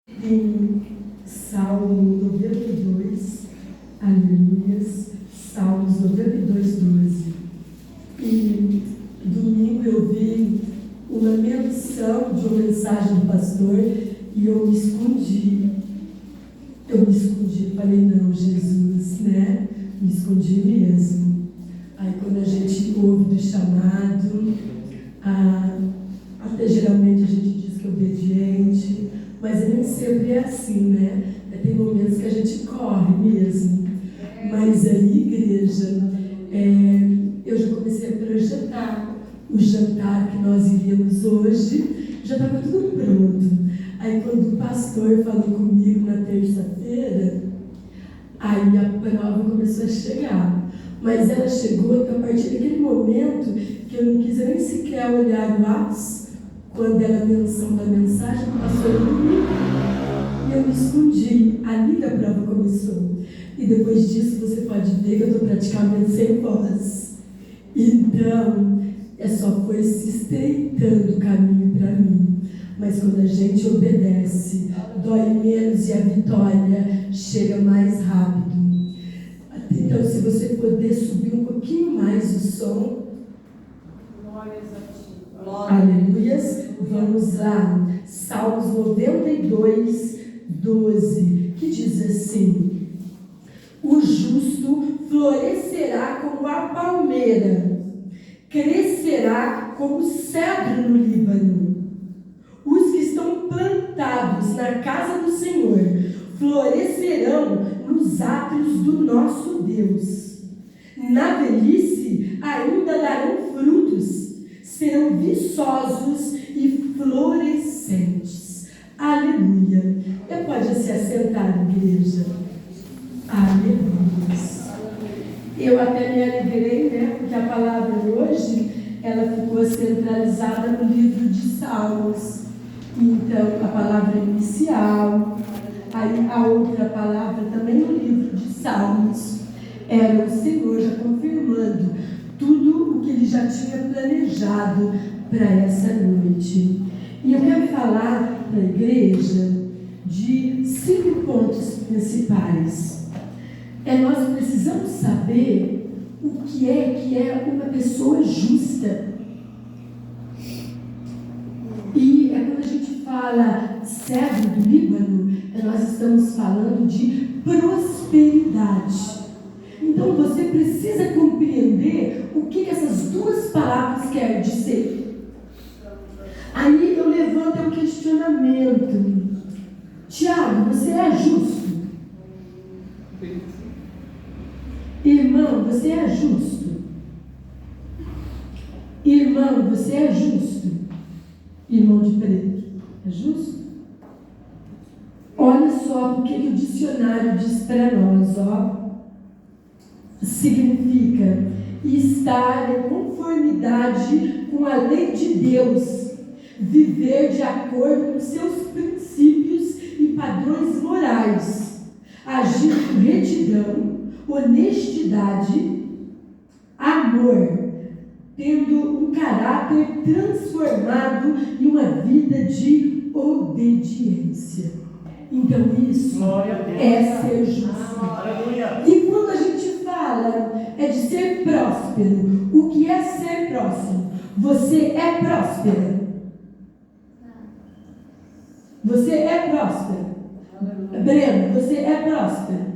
Em Salmo 92, aleluias, Salmos 92, 12. E domingo eu vi uma menção de uma mensagem do pastor e eu me escondi. Falei, não, Jesus, né? Me escondi mesmo. Aí quando a gente ouve do chamado, até geralmente a gente diz que é obediente, mas nem sempre é assim, né? Tem momentos que a gente corre mesmo. Mas aí, igreja, eu já comecei a projetar o jantar que nós iríamos hoje, já estava tudo pronto. Aí quando o pastor falou comigo na terça-feira, aí a prova começou a chegar. Mas ela chegou a partir daquele momento que eu não quis nem sequer olhar o WhatsApp, quando era a menção da mensagem, passou comigo e eu me escondi. Ali que a prova começou. E depois disso você pode ver que eu estou praticamente sem voz. Então, só foi se estreitando o caminho para mim. Mas quando a gente obedece, dói menos e a vitória chega mais rápido. Então, se você puder subir um pouquinho mais o som. Aleluias. Vamos lá. Salmos 92, 12, que diz assim: o justo florescerá como a palmeira, crescerá como cedro no Líbano. Os que estão plantados na casa do Senhor florescerão nos átrios do nosso Deus. Na velhice ainda darão frutos, serão viçosos e florescentes. Aleluia. E pode se assentar, igreja. Aleluia. Eu até me alegrei, né? Porque a palavra hoje, ela ficou centralizada no livro de Salmos. Então, a palavra inicial, aí a outra palavra também no livro de Salmos, era o Senhor já confirmando tudo o que Ele já tinha planejado para essa noite. E eu quero falar para a igreja de 5 pontos principais. Nós precisamos saber o que é uma pessoa justa. E quando a gente fala cedro do Líbano, nós estamos falando de prosperidade. Então você precisa compreender o que essas duas palavras querem dizer. Aí eu levanto um questionamento. Tiago, você é justo? Irmão, você é justo? Irmão, você é justo? Irmão de preto, é justo? Olha só o que o dicionário diz para nós, ó. Significa estar em conformidade com a lei de Deus, viver de acordo com seus princípios e padrões morais, agir com retidão, honestidade, amor, tendo um caráter transformado em uma vida de obediência. Então isso é ser justo. E quando a gente fala de ser próspero, o que é ser próspero? Você é próspera? Você é próspera? Breno, você é próspera?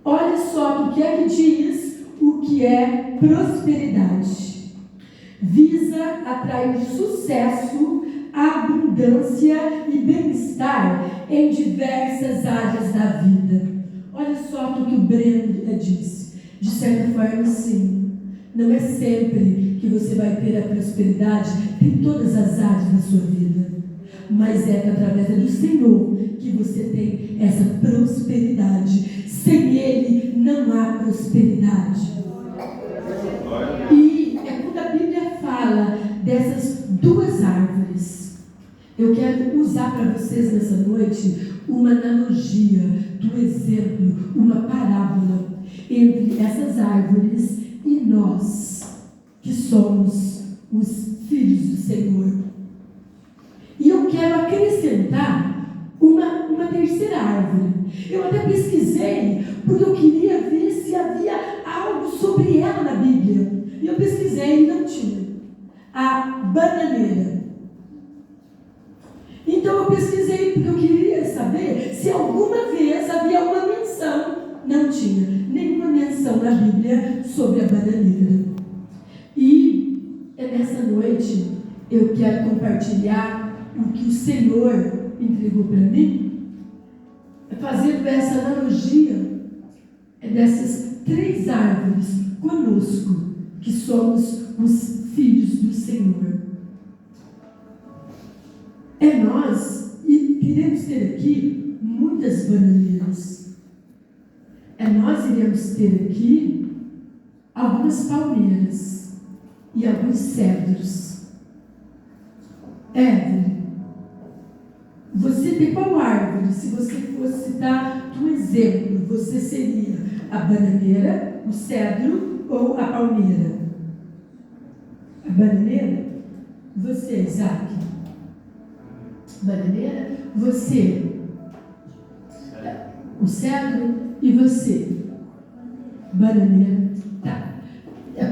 Olha só o que é que diz o que é prosperidade. Visa atrair sucesso, abundância e bem-estar em diversas áreas da vida. Olha só o que o Breno disse. De certa forma, sim. Não é sempre que você vai ter a prosperidade em todas as áreas da sua vida. Mas é através do Senhor que você tem essa prosperidade. Sem Ele não há prosperidade. E quando a Bíblia fala dessas duas árvores, eu quero usar para vocês nessa noite uma analogia, do exemplo, uma parábola entre essas árvores e nós, que somos os filhos do Senhor. eu quero acrescentar uma terceira árvore. Eu até pesquisei, porque eu queria ver se havia algo sobre ela na Bíblia. E eu pesquisei e não tinha. A bananeira. Então eu pesquisei porque eu queria saber se alguma vez havia uma menção. Não tinha nenhuma menção na Bíblia sobre a bananeira. E nessa noite eu quero compartilhar o que o Senhor entregou para mim, fazendo essa analogia dessas 3 árvores conosco, que somos os filhos do Senhor. Nós iremos ter aqui muitas bananeiras. Nós iremos ter aqui algumas palmeiras e alguns cedros. Você tem qual árvore? Se você fosse dar um exemplo, você seria a bananeira, o cedro ou a palmeira? A bananeira? Você, Isaac? Bananeira? Você? O cedro? E você? Bananeira? Tá.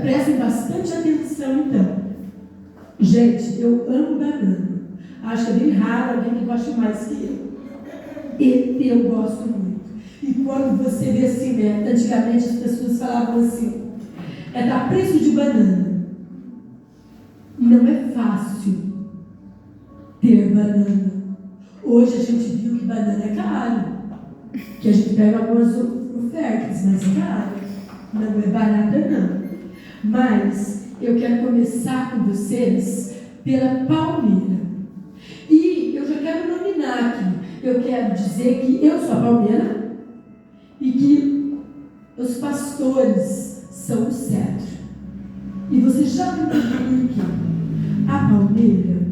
Prestem bastante atenção, então. Gente, eu amo banana. Acho que é bem raro alguém que goste mais que eu. E eu gosto muito. E quando você vê assim, né? Antigamente as pessoas falavam assim: dá preço de banana. Não é fácil ter banana. Hoje a gente viu que banana é caro. Que a gente pega algumas ofertas, mas é caro. Não é barata, não. Mas eu quero começar com vocês pela palmeira. E eu já quero nominar aqui. Eu quero dizer que eu sou a palmeira e que os pastores são o cedro. E você já me entendeu por quê? A palmeira,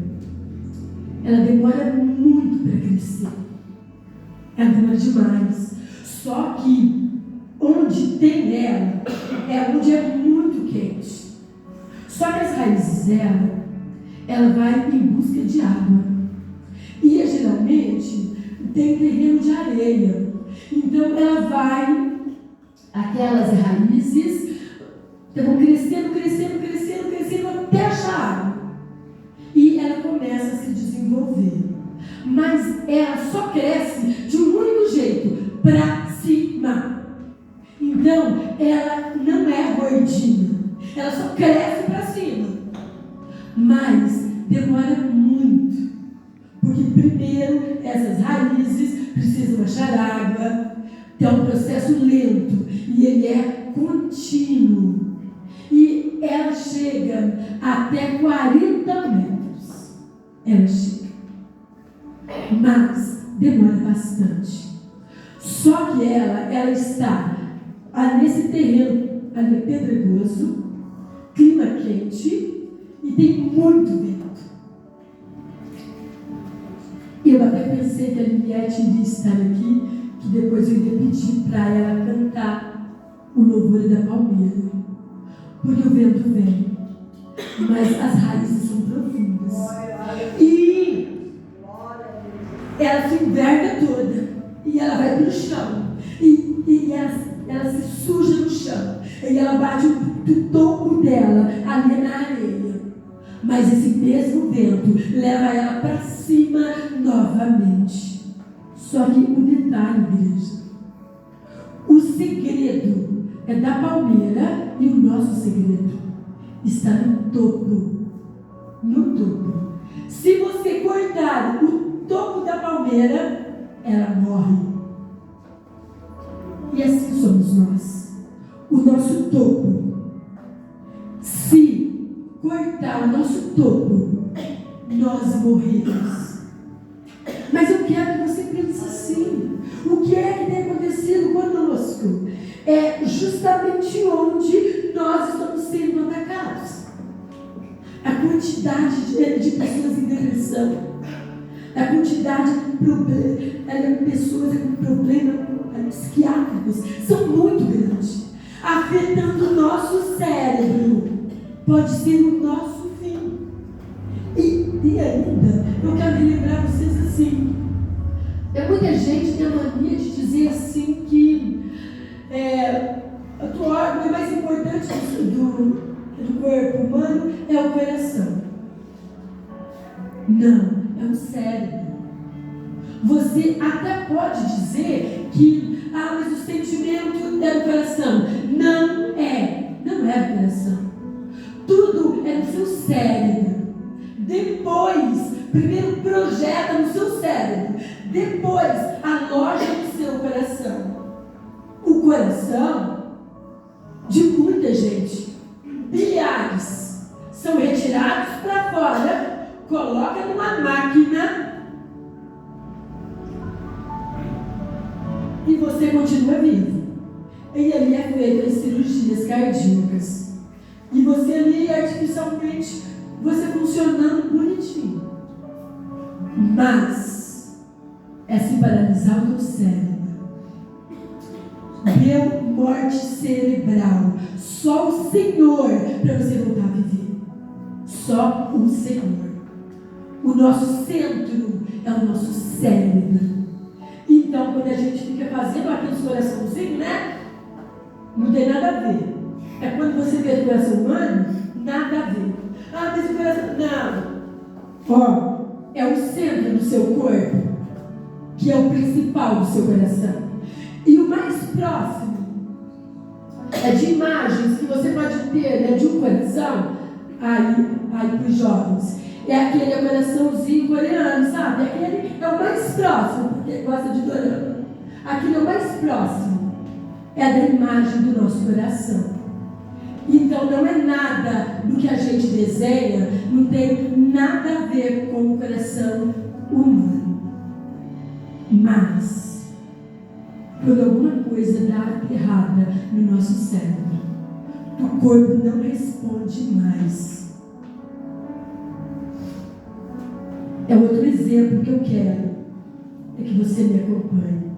ela demora muito para crescer. Ela demora demais. Só que onde tem ela, é onde é muito quente. Só que as raízes dela, ela vai em busca de água. E geralmente tem terreno de areia. Então ela vai, aquelas raízes vão crescendo até achar água. E ela começa a se desenvolver. Mas ela só cresce de um único jeito, para cima. Então ela não é gordinha. Ela só cresce para cima. Mas demora muito. Porque primeiro essas raízes precisam achar água. É um processo lento. E ele é contínuo. E ela chega até 40 metros. Ela chega. Mas demora bastante. Só que ela está nesse terreno pedregoso, clima quente e tem muito vento. Eu até pensei que a Liliette iria estar aqui, que depois eu iria pedir para ela cantar o louvor da palmeira, porque o vento vem, mas as raízes são profundas e ela se enverga toda e ela vai para o chão e ela se suja no chão e ela bate o topo dela ali na areia. Mas esse mesmo vento leva ela para cima novamente. Só que o detalhe, igreja, o segredo é da palmeira e o nosso segredo está no topo. No topo. Se você cortar o topo da palmeira, ela morre. E assim somos nós. O nosso topo. Se cortar o nosso topo, nós morremos. Mas eu quero que você pense assim: o que é que tem acontecido conosco? É justamente onde nós estamos sendo atacados. A quantidade de pessoas em depressão, a quantidade de pessoas com problemas psiquiátricos são muito grandes, afetando o nosso cérebro. Pode ser o nosso fim. E ainda, eu quero lembrar Muita gente tem a mania de dizer assim que o órgão mais importante do corpo humano é o coração. Não, é o cérebro. Você até pode dizer que, mas o sentimento é do coração. Não é do coração. Tudo é no seu cérebro. Depois, primeiro projeta no seu cérebro. Depois, aloja no seu coração. O coração de muita gente, bilhares, são retirados para fora, coloca numa máquina e você continua vivo. E ali é feito as cirurgias cardíacas. E você ali artificialmente, você funcionando bonitinho. Mas é se paralisar o teu cérebro. Deu morte cerebral. Só o Senhor para você voltar a viver. Só o Senhor. O nosso centro é o nosso cérebro. Então, quando a gente fica fazendo aqueles coraçãozinhos, né? Não tem nada a ver. É quando você vê o coração humano, nada a ver. Mas o coração... Não. É o centro do seu corpo, que é o principal do seu coração. E o mais próximo de imagens que você pode ter, né, de um coração, aí para os jovens, é aquele coraçãozinho coreano, sabe? Aquele é o mais próximo, porque gosta de dorama. Aquele é o mais próximo. É da imagem do nosso coração. Então não é nada do que a gente desenha, não tem nada a ver com o coração humano. Mas, quando alguma coisa dá errada no nosso cérebro, o corpo não responde mais. É outro exemplo que eu quero, é que você me acompanhe.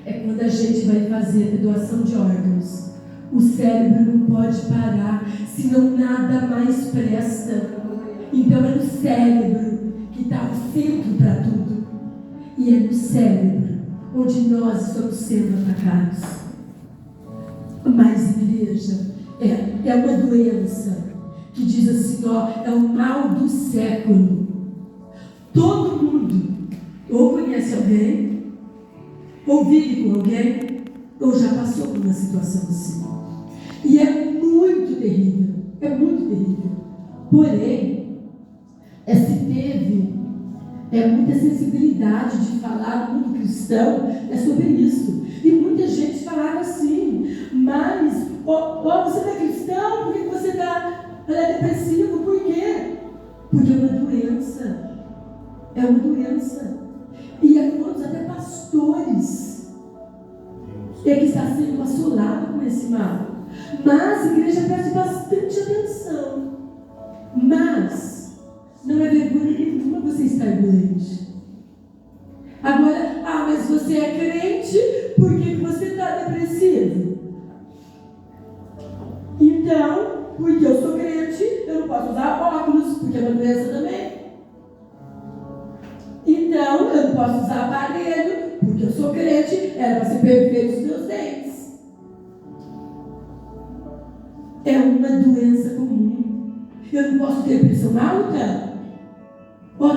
É quando a gente vai fazer doação de órgãos. O cérebro não pode parar, senão nada mais presta. Então é no cérebro que está o centro para tudo. E é no cérebro onde nós estamos sendo atacados. Mas, igreja, é uma doença que diz assim, é o mal do século. Todo mundo ou conhece alguém, ou vive com alguém, ou já passou por uma situação assim. E é muito terrível, Porém, se teve muita sensibilidade de falar no mundo cristão sobre isso. E muita gente falava assim, mas você não é cristão, por que você está depressivo? Por quê? Porque é uma doença. É uma doença. E alguns até pastores que está sendo assolado com esse mal. Mas a igreja preste bastante atenção. Mas não é vergonha nenhuma você estar doente. Agora, mas você é crente, por que você está depressivo? Então, porque eu sou crente, eu não posso usar óculos, porque é uma doença também. Então, eu não posso usar aparelho, porque eu sou crente, era para ser perfeito os meus dentes. É uma doença comum. Eu não posso ter pressão alta?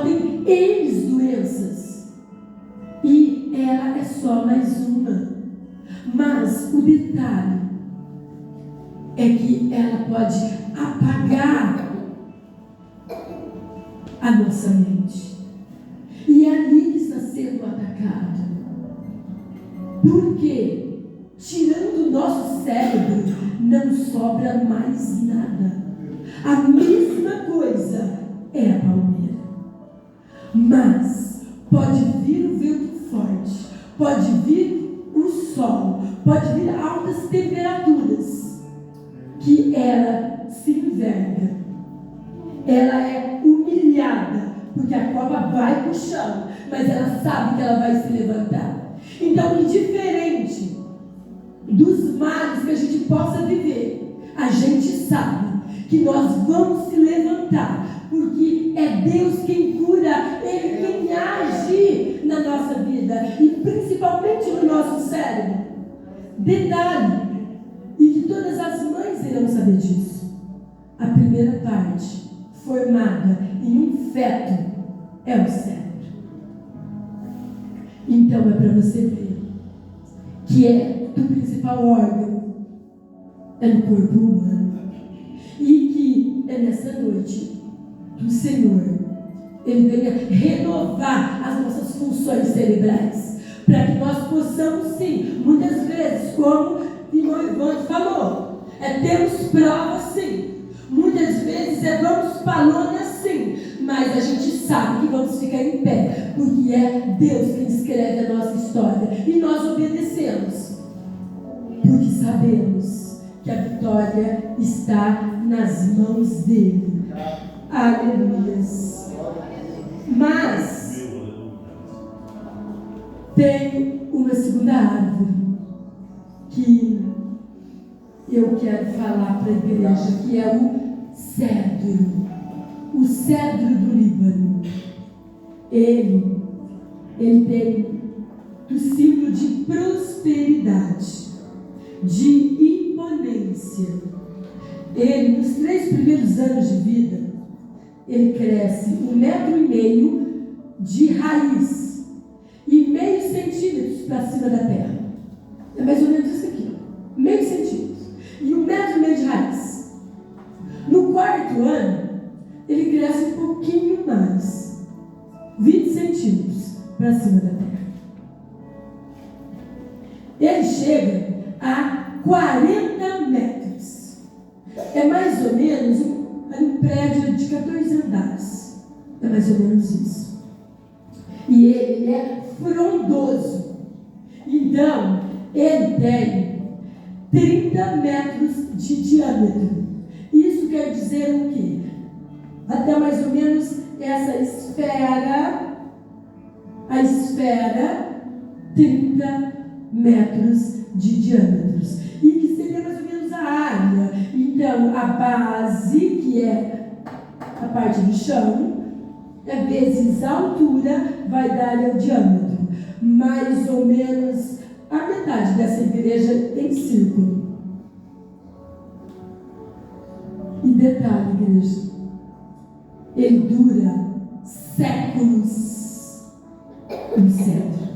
Tem N doenças. E ela é só mais uma. Mas o detalhe é que ela pode apagar a nossa mente. E é ali que está sendo atacada. Porque, tirando o nosso cérebro, não sobra mais nada. A mesma coisa é a palmeira. Mas pode vir o vento forte, pode vir o sol, pode vir altas temperaturas, que ela se enverga. Ela é humilhada, porque a cobra vai para o chão, mas ela sabe que ela vai se levantar. Então, indiferente dos males que a gente possa viver, a gente sabe que nós vamos se levantar, porque é Deus quem cura, Ele quem age na nossa vida. E somente no nosso cérebro. Detalhe, e que todas as mães irão saber disso. A primeira parte, formada em um feto, é o cérebro. Então é para você ver que é o principal órgão, é no corpo humano. E que é nessa noite que o Senhor, Ele venha renovar as nossas funções cerebrais, para que nós possamos, sim, muitas vezes, como o irmão Ivan falou, temos provas, sim, muitas vezes vamos para a lona, sim, mas a gente sabe que vamos ficar em pé, porque é Deus quem escreve a nossa história, e nós obedecemos, porque sabemos que a vitória está nas mãos dele. Aleluias. Mas tem uma segunda árvore que eu quero falar para a igreja, que é o cedro. O cedro do Líbano. Ele tem o símbolo de prosperidade, de imponência. Ele, nos 3 primeiros anos de vida, ele cresce 1,5 metro de raiz e meio centímetros para cima da terra. É mais ou menos isso aqui, ó. Meio centímetro. E 1,5 metro de raiz. No 4º ano, ele cresce um pouquinho mais. 20 centímetros para cima da terra. Ele chega a 40 metros. É mais ou menos um prédio de 14 andares. É mais ou menos isso. E ele é frondoso. Então, ele tem 30 metros de diâmetro. Isso quer dizer o quê? Até mais ou menos essa esfera, a esfera, 30 metros de diâmetros. E que seria mais ou menos a área. Então, a base, que é a parte do chão, vezes a altura, vai dar o diâmetro. Mais ou menos a metade dessa igreja em círculo. E detalhe, igreja, ele dura séculos. O cedro.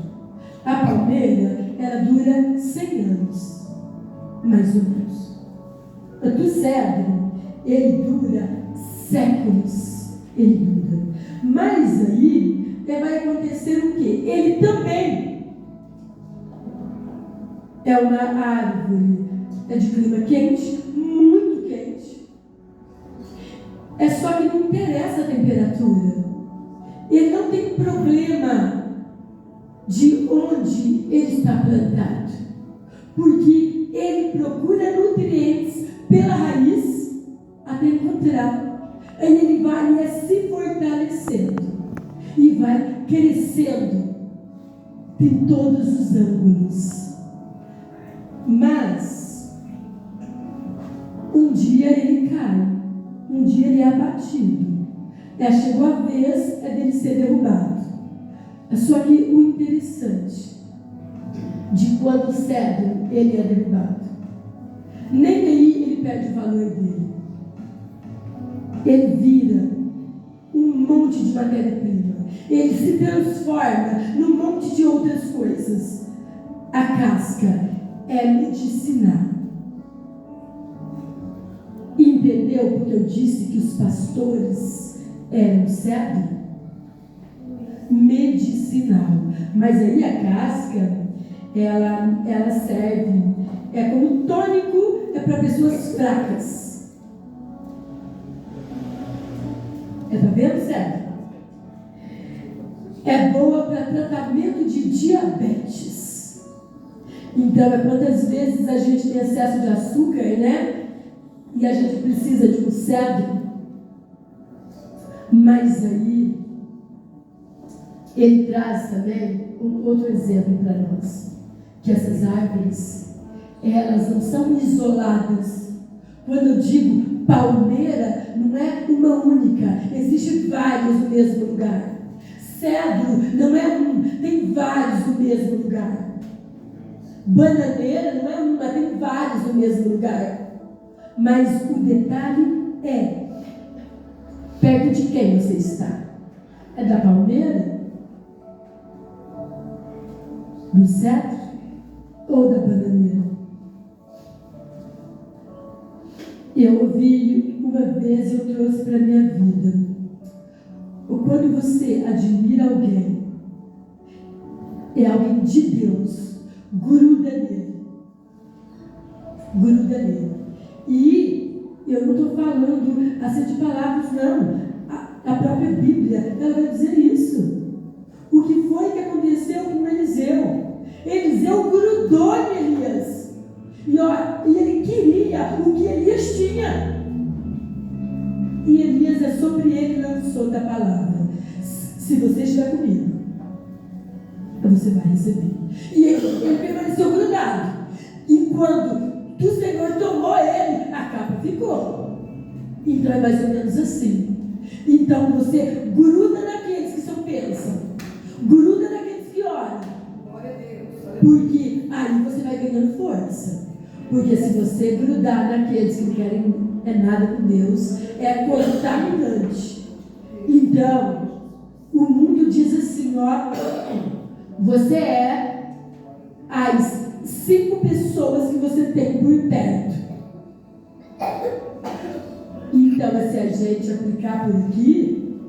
A palmeira, ela dura 100 anos, mais ou menos. O cedro, ele dura séculos. Ele dura. Mas aí, vai acontecer o quê? Ele também é uma árvore, de clima quente, muito quente. É só que não interessa a temperatura. Ele não tem problema de onde ele está plantado, porque ele procura nutrientes pela raiz até encontrar. Aí ele vai se fortalecendo e vai crescendo em todos os ângulos. Mas um dia ele cai, um dia ele é abatido. Chegou a vez dele ser derrubado. Só que o interessante de quando o cedro ele é derrubado, nem aí ele perde o valor dele. Ele vira um monte de matéria-prima. Ele se transforma num monte de outras coisas. A casca é medicinal. Entendeu porque eu disse que os pastores eram cedro? Medicinal. Mas aí a casca, ela serve como tônico para pessoas fracas. Tá vendo, certo? É boa para tratamento de diabetes. Então, quantas vezes a gente tem excesso de açúcar, né? E a gente precisa de um cedro. Mas aí, ele traz também um outro exemplo para nós. Que essas árvores, elas não são isoladas. Quando eu digo palmeira, não é uma única, existe vários no mesmo lugar. Cedro não é um, tem vários no mesmo lugar. Bananeira não é uma, tem vários no mesmo lugar. Mas o detalhe é: perto de quem você está? É da palmeira? Do cedro? Ou da bananeira? Eu ouvi uma vez, eu trouxe para a minha vida. Quando você admira alguém, é alguém de Deus, gruda nele. Gruda nele. E eu não estou falando assim de palavras, não. A própria Bíblia, ela vai dizer isso. O que foi que aconteceu com Eliseu? Eliseu grudou em Elias. E ele queria o que Elias tinha. E Elias é sobre ele lançou da palavra: se você estiver comigo, você vai receber. E ele permaneceu grudado. E quando o Senhor tomou ele, a capa ficou. Então é mais ou menos assim. Então você gruda naqueles que só pensam, gruda naqueles que oram. Porque aí você vai ganhando força. Porque se você grudar naqueles que não querem nada com Deus, é contaminante. Então, o mundo diz assim: ó, você é as 5 pessoas que você tem por perto. Então, se a gente aplicar por aqui,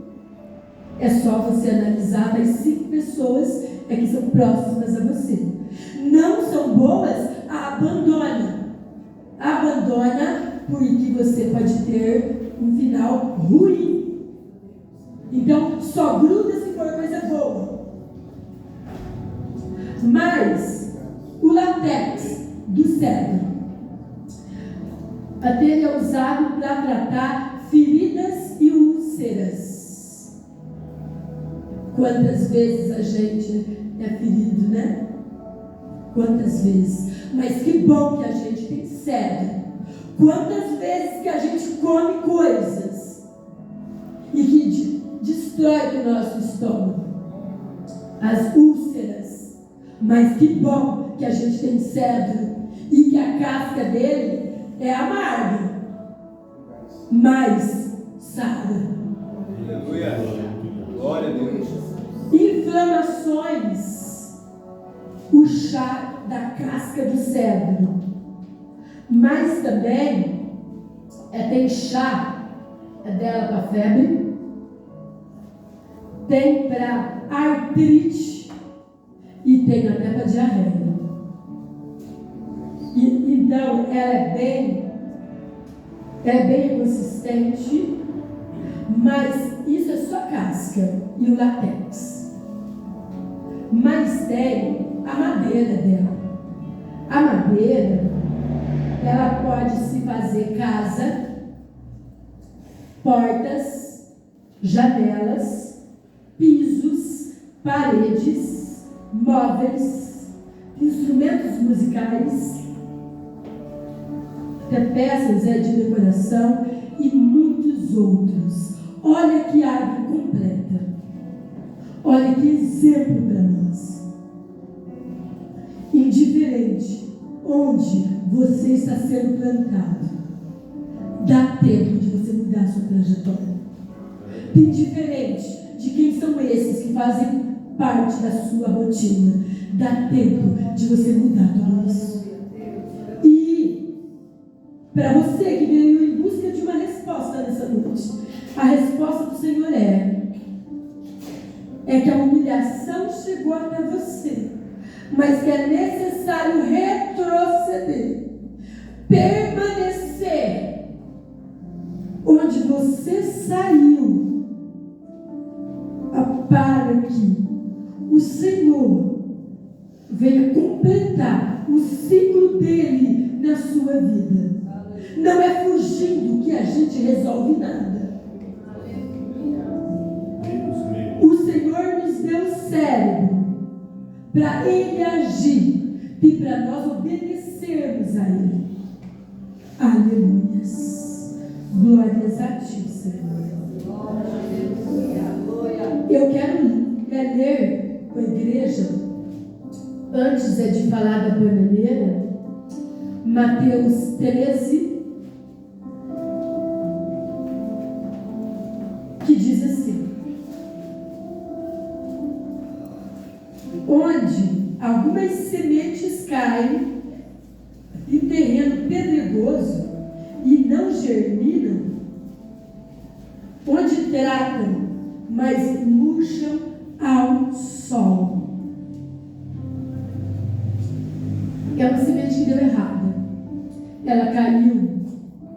é só você analisar as 5 pessoas que são próximas a você. Não são boas, abandona. Abandona, porque você pode ter um final ruim. Então, só gruda se for coisa boa. Mas o látex do cedro, ele é usado para tratar feridas e úlceras. Quantas vezes a gente é ferido, né? Quantas vezes? Mas que bom que a gente tem cedro. Quantas vezes que a gente come coisas e que destrói o nosso estômago, as úlceras. Mas que bom que a gente tem cedro e que a casca dele é amarga, mas sara. Aleluia. Glória a Deus. Inflamações, o chá da casca do cedro. Mas também tem chá dela para febre, tem para artrite e tem até para diarreia. Então ela é bem consistente, mas isso é só casca e o látex. Mas tem a madeira dela. A madeira, ela pode se fazer casa, portas, janelas, pisos, paredes, móveis, instrumentos musicais, até peças de decoração e muitos outros. Olha que árvore completa. Olha que exemplo para nós. Indiferente onde você está sendo plantado, dá tempo de você mudar a sua trajetória. Indiferente de quem são esses que fazem parte da sua rotina, dá tempo de você mudar tudo isso. E para você que veio em busca de uma resposta nessa noite, a resposta do Senhor é que a humilhação chegou até você, mas que é necessário retroceder, permanecer onde você saiu, para que o Senhor venha completar o ciclo dele na sua vida. Não é fugindo que a gente resolve nada. O Senhor nos deu cérebro para Ele agir e para nós obedecermos a Ele. Aleluias. Glórias a Ti, Senhor. Eu quero ler com a igreja antes de falar da bananeira, Mateus 13, que diz assim: onde algumas sementes caem em terreno pedregoso e não germinam, onde tratam, mas murcham ao sol. É uma semente que deu errada. Ela caiu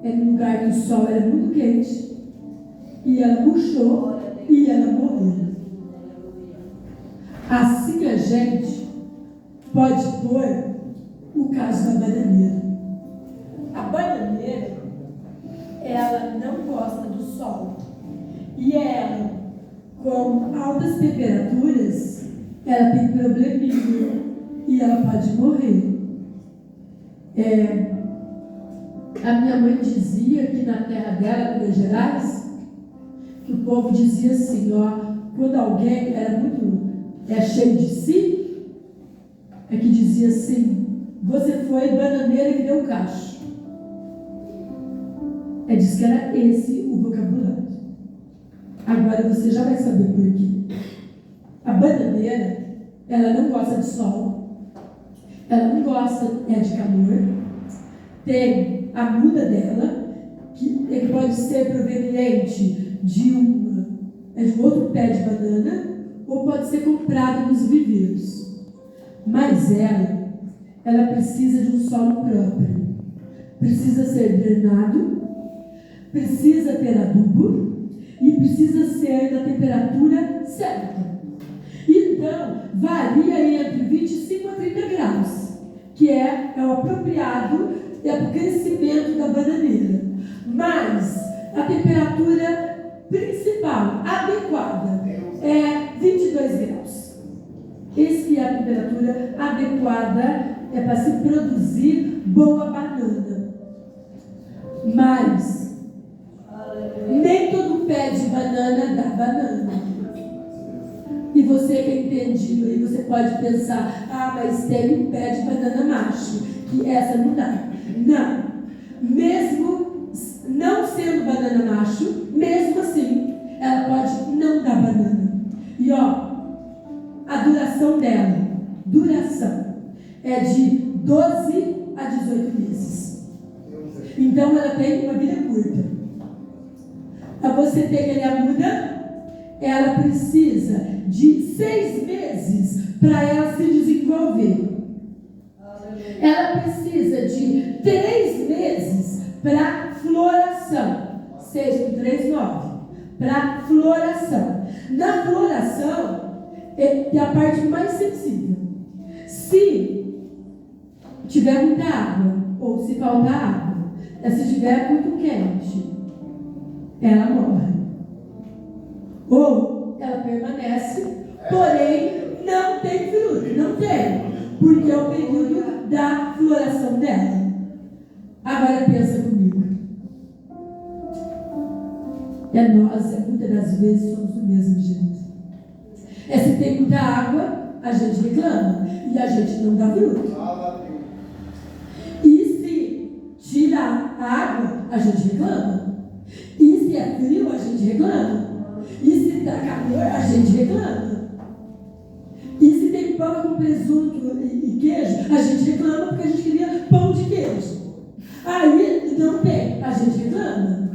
em um lugar que o sol era muito quente, e ela murchou e ela morreu. Assim a gente pode pôr o caso da bananeira. A bananeira, ela não gosta do sol. E ela, com altas temperaturas, ela tem probleminha e ela pode morrer. A minha mãe dizia que na terra dela, Minas Gerais, que o povo dizia assim, quando alguém era muito cheio de si, é que dizia assim: você foi bananeira que deu cacho. Diz que era esse o vocabulário. Agora você já vai saber por quê. A bananeira, ela não gosta de sol, ela não gosta de calor. Tem a muda dela, que pode ser proveniente de um outro pé de banana, ou pode ser comprado nos viveiros. Mas ela precisa de um solo próprio. Precisa ser drenado, precisa ter adubo e precisa ser na temperatura certa. Então, varia entre 25 a 30 graus, que é o apropriado para o crescimento da bananeira. Mas a temperatura principal, adequada, é 22 graus. Essa é a temperatura adequada para se produzir boa banana. Mas nem todo pé de banana dá banana. E você que é entendido aí, você pode pensar: mas tem um pé de banana macho, que essa não dá. Não. Mesmo não sendo banana macho, mesmo assim, ela pode não dar banana. E a duração dela, é de 12 a 18 meses. Então ela tem uma vida curta. Você tem ali a muda, ela precisa de 6 meses para ela se desenvolver. Ela precisa de 3 meses para floração. 6 com 3, 9. Para floração. Na floração, é a parte mais sensível. Se tiver muita água, ou se faltar água, se tiver muito quente, ela morre. Ou ela permanece, porém não tem fruto. Não tem. Porque é o período da floração dela. Agora pensa comigo. Nós, muitas das vezes, somos do mesmo jeito. Se tem muita água, a gente reclama. E a gente não dá fruto. E se tira a água, a gente reclama. E se é frio, a gente reclama. E se dá calor, a gente reclama. E se tem pão com presunto e queijo, a gente reclama porque a gente queria pão de queijo. Aí não tem, a gente reclama.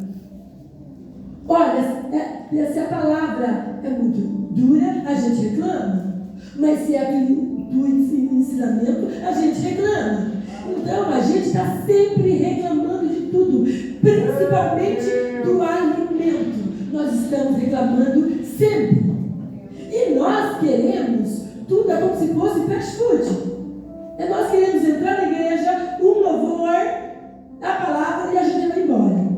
Olha, se a palavra é muito dura, a gente reclama. Mas se é do ensinamento, a gente reclama. Então a gente está sempre reclamando de tudo, principalmente do alimento. Nós estamos reclamando sempre. E nós queremos tudo como se fosse fast food. Nós queremos entrar na igreja, um louvor, a palavra e a gente vai embora.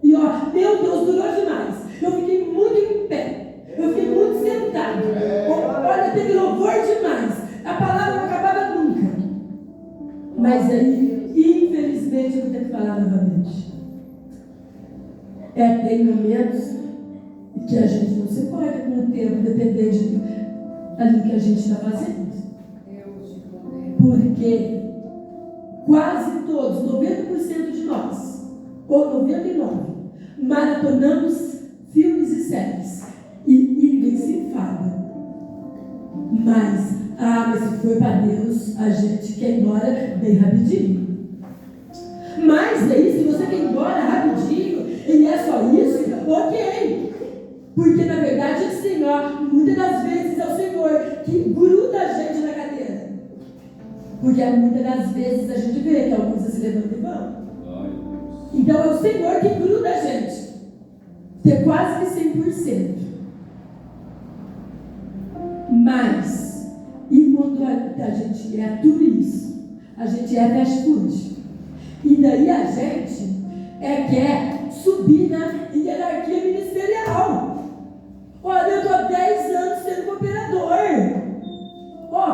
E meu Deus, durou demais. Eu fiquei muito em pé. Eu fiquei muito sentado. Olha, teve louvor demais. A palavra não acabava nunca. Mas aí, infelizmente, eu vou ter que falar novamente. Tem momentos que a gente não se pode com o tempo, dependendo ali que a gente está fazendo. Porque quase todos, 90% de nós, ou 99%, maratonamos filmes e séries. E ninguém se enfada. Mas se for para Deus, a gente quer ir embora bem rapidinho. Mas aí, se você quer ir embora rapidinho, e é só isso, ok. Porque na verdade, assim, muitas das vezes é o Senhor que gruda a gente na cadeira. Porque muitas das vezes a gente vê que alguns se levantam e vão. Então é o Senhor que gruda a gente. Tem quase que 100%. Mas, e quando a gente é tudo isso, a gente é fast food. E daí a gente quer subir na hierarquia ministerial. Olha, eu estou há 10 anos sendo cooperador.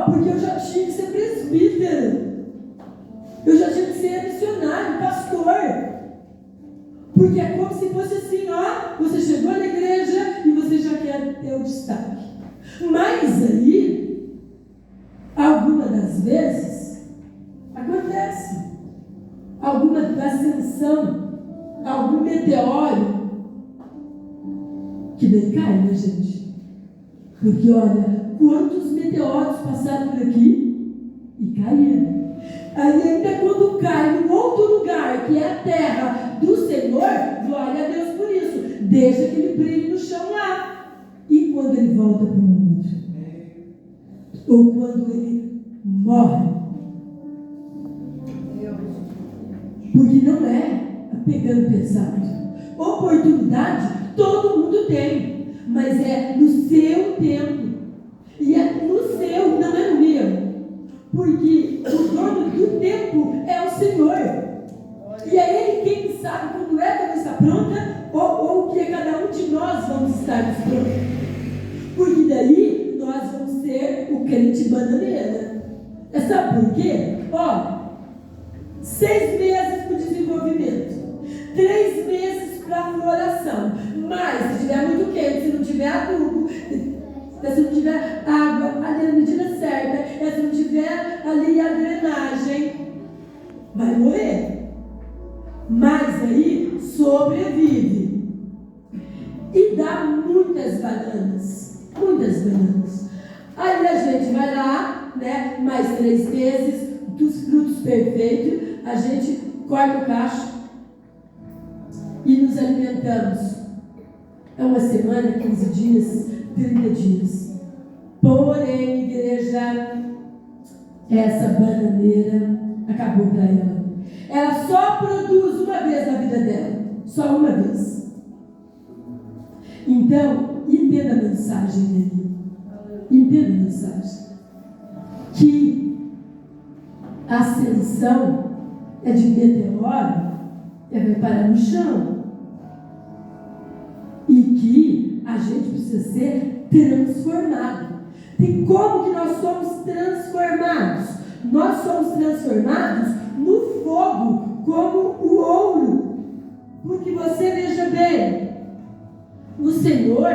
Porque eu já tinha que ser presbítero. Eu já tinha que ser missionário, pastor. Porque é como se fosse assim, você chegou na igreja e você já quer ter o destaque. Mas aí, algumas das vezes, acontece. Alguma ascensão, algum meteoro que nem cai, né, gente? Porque olha, quantos meteoros passaram por aqui e caíram. Aí ainda quando cai num outro lugar, que é a terra do Senhor, glória a Deus por isso. Deixa que ele brilhe no chão lá. E quando ele volta para o mundo? Ou quando ele morre? Porque não é pegando pesado. Oportunidade todo mundo tem, mas é no seu tempo. E é no seu, não é no meu. Porque o dono do tempo é o Senhor. E é Ele quem sabe quando ela está pronta ou que cada um de nós vamos estar prontos. Porque daí nós vamos ser o crente bananeira. Sabe por quê? 6 meses para o desenvolvimento, 3 meses para a floração. Mas se tiver muito quente, se não tiver adubo, se não tiver água ali na medida certa, se não tiver ali a drenagem, vai morrer. Mas aí sobrevive e dá muitas bananas. Aí a gente vai lá, né? Mais 3 meses dos frutos perfeitos, a gente corta o cacho e nos alimentamos. É uma semana, 15 dias, 30 dias. Porém, igreja, essa bananeira acabou para ela. Ela só produz uma vez na vida dela. Só uma vez. Então, entenda a mensagem dele. Entenda a mensagem. Que a ascensão é de meteoro, vai parar no chão. E que a gente precisa ser transformado. E como que nós somos transformados? Nós somos transformados no fogo, como o ouro. Porque você veja bem, o Senhor,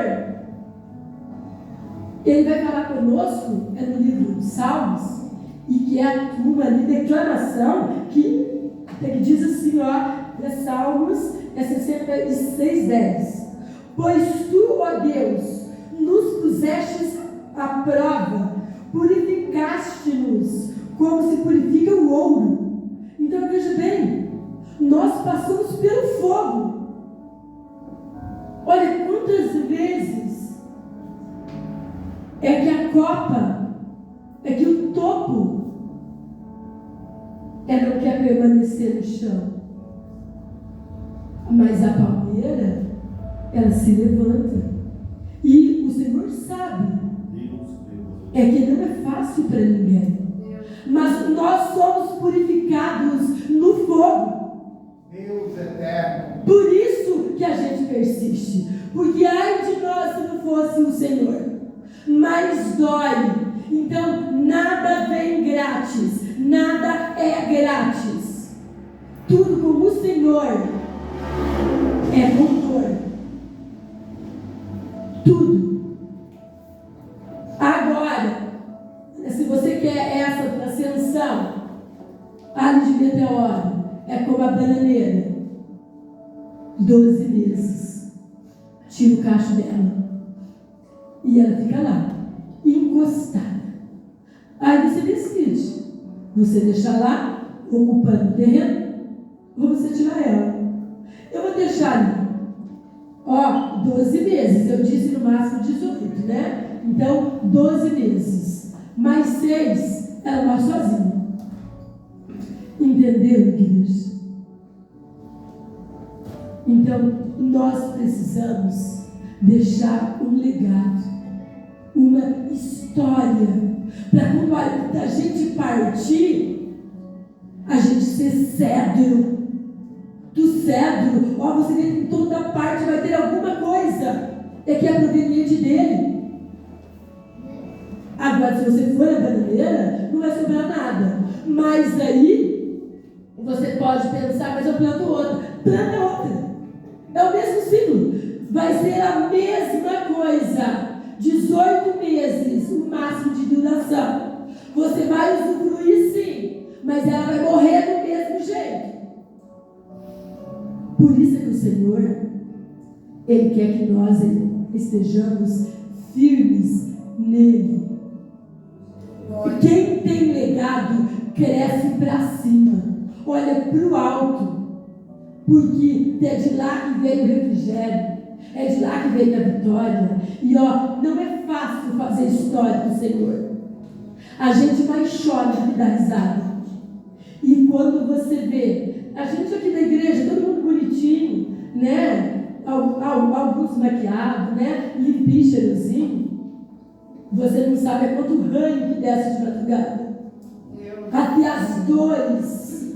Ele vai falar conosco, no livro dos Salmos, e que é uma declaração que diz assim, Salmos 66:10. Pois tu, ó Deus, nos pusestes à prova, purificaste-nos como se purifica o ouro. Então veja bem, nós passamos pelo fogo. Olha quantas vezes é que a copa, é que o topo, ela não quer permanecer no chão. Mas a palmeira, ela se levanta. E o Senhor sabe. É que não é fácil para ninguém. Mas nós somos purificados no fogo. Deus eterno. Por isso que a gente persiste. Porque ai de nós se não fosse o Senhor. Mas dói. Então nada vem grátis. Nada é grátis. Tudo com o Senhor é com dor. Tudo. Agora, se você quer essa ascensão, ali de meteoro, é como a bananeira. 12 meses. Tira o cacho dela. E ela fica lá, encostada. Aí você decide. Você deixar lá, ocupando o terreno, ou você tirar ela. Eu vou deixar ali. 12 meses. Eu disse no máximo 18, né? Então, 12 meses. Mais 6, ela vai sozinha. Entendeu, igreja? Então, nós precisamos deixar um legado, uma história, para quando a gente partir, a gente ser cedro. Do cedro, você vê que em toda parte vai ter alguma coisa que é proveniente dele. Agora, se você for a bananeira, não vai sobrar nada. Mas aí, você pode pensar, mas eu planto outra. Planta outra. É o mesmo ciclo. Vai ser a mesma coisa. 18 meses, o máximo de duração. Você vai usufruir sim, mas ela vai morrer do mesmo jeito. Por isso é que o Senhor, Ele quer que nós estejamos firmes nele. E quem tem legado cresce para cima, olha para o alto, porque é de lá que vem o refrigério, é de lá que vem a vitória. E não é fácil fazer história do Senhor. A gente mais chora que dá risada. E quando você vê a gente aqui na igreja, todo mundo bonitinho, né? Alguns maquiados, né? Limpinho, cheirosinho. Você não sabe quanto ranho que desce de madrugada. Até as dores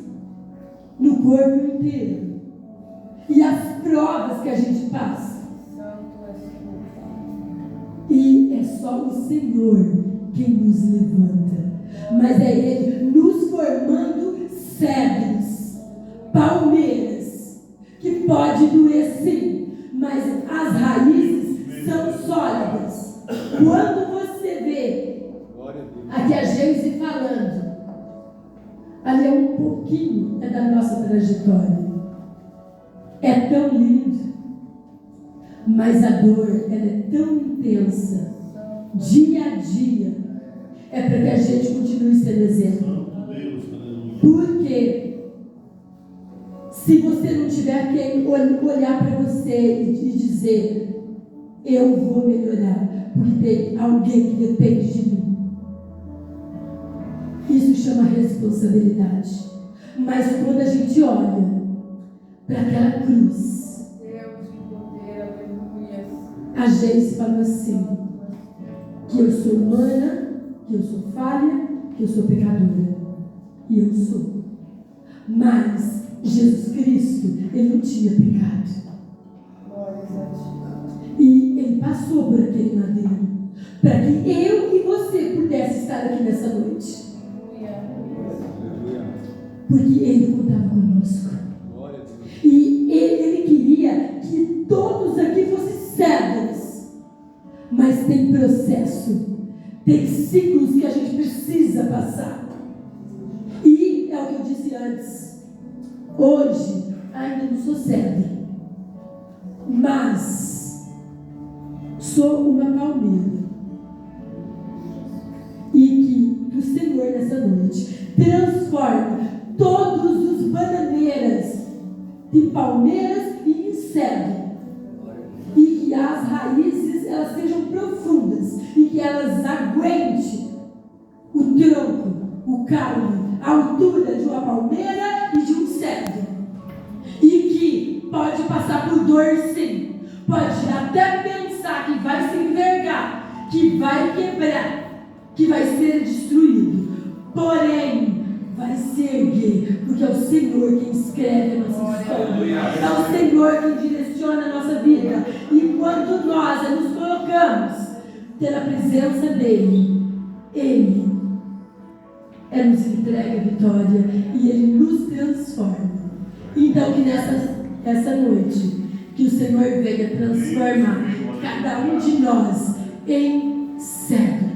no corpo inteiro. E as provas que a gente passa. E é só o Senhor quem nos levanta. Mas é Ele nos formando cedros, palmeiras, que pode doer sim, mas as raízes são sólidas. Quando você vê aqui a Geise falando, ali é um pouquinho da nossa trajetória. É tão lindo, mas a dor ela é tão intensa, dia a dia. É para que a gente continue sendo exemplo. Porque se você não tiver quem olhar para você e dizer, eu vou melhorar, porque tem alguém que depende de mim. Isso chama responsabilidade. Mas quando a gente olha para aquela cruz, a gente fala assim, que eu sou humana, que eu sou falha, que eu sou pecadora. E eu sou. Mas Jesus Cristo, Ele não tinha pecado. E Ele passou por aquele madeiro para que eu e você pudesse estar aqui nessa noite. Porque Ele contava conosco. E Ele queria que todos aqui fossem cegos. Mas tem processo. Tem ciclos que a gente precisa passar. E é o que eu disse antes. Hoje, ainda não sou cega. Mas sou uma palmeira. E que o Senhor nessa noite transforma todos os bananeiras em palmeiras e em cedro. E que as raízes elas sejam profundas e que elas aguentem o tronco, o caule, a altura de uma palmeira e de um cedro. E que pode passar por dor sim, pode até pensar que vai se envergar, que vai quebrar, que vai ser destruído, porém vai se erguer, porque é o Senhor quem escreve a nossa história, é o Senhor quem direciona a nossa vida. E quando nós nos colocamos pela presença dEle, Ele nos entrega a vitória e Ele nos transforma. Então que essa noite, que o Senhor venha transformar cada um de nós em cedro,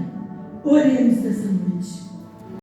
Oremos nessa noite.